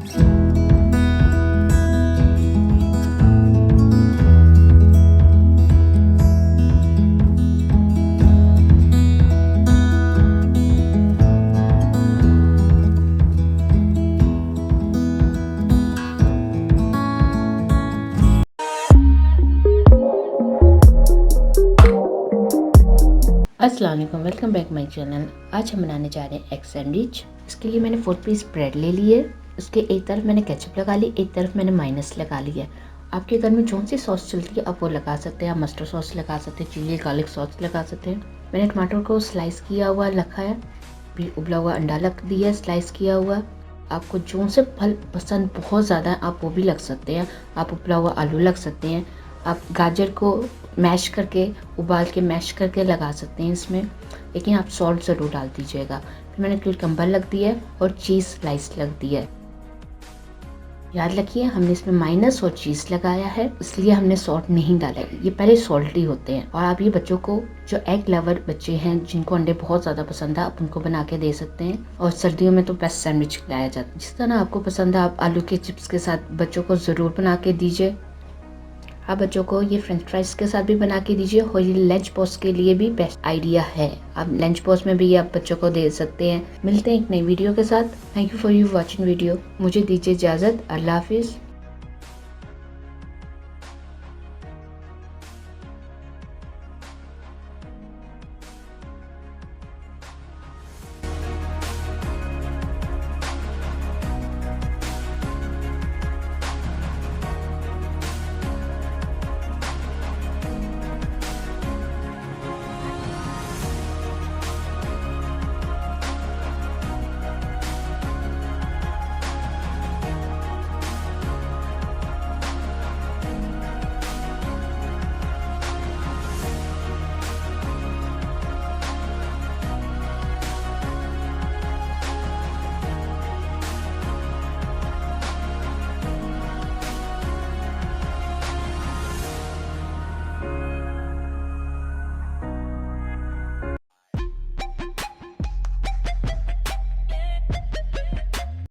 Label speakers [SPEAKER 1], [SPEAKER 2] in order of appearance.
[SPEAKER 1] अस्सलाम वालेकुम, welcome back my channel. आज हम बनाने जा रहे हैं एग सैंडविच। इसके लिए मैंने 4 पीस ब्रेड ले लिए। उसके एक तरफ मैंने केचप लगा ली, एक तरफ मैंने माइनस लगा ली है। आपके घर में जो सी सॉस चलती है आप वो लगा सकते हैं। आप मस्टर्ड सॉस लगा सकते हैं, चिली गार्लिक सॉस लगा सकते हैं। मैंने टमाटर को स्लाइस किया हुआ रखा है, भी उबला हुआ अंडा रख दिया स्लाइस किया हुआ। आपको जो से फल पसंद बहुत ज़्यादा है आप वो भी लग सकते हैं। आप उबला हुआ आलू लग सकते हैं। आप गाजर को मैश करके उबाल के मैश करके लगा सकते हैं इसमें, लेकिन आप सॉल्ट ज़रूर डाल दीजिएगा। फिर मैंने क्यूकम्बर लग दिया है और चीज़ स्लाइस लग दिया है। याद रखिए हमने इसमें माइनस और चीज़ लगाया है, इसलिए हमने सॉल्ट नहीं डाला है। ये पहले सॉल्टी होते हैं। और आप ये बच्चों को, जो एग लवर बच्चे हैं जिनको अंडे बहुत ज़्यादा पसंद है, आप उनको बना के दे सकते हैं। और सर्दियों में तो बेस्ट सैंडविच खिलाया जाता है। जिस तरह आपको पसंद है आप आलू के चिप्स के साथ बच्चों को ज़रूर बना के दीजिए। आप बच्चों को ये फ्रेंच फ्राइज के साथ भी बना के दीजिए। और ये लंच बॉक्स के लिए भी बेस्ट आइडिया है। आप लंच बॉक्स में भी आप बच्चों को दे सकते हैं। मिलते हैं एक नई वीडियो के साथ। Thank you for you watching video. मुझे दीजिए इजाज़त। अल्लाह हाफिज़।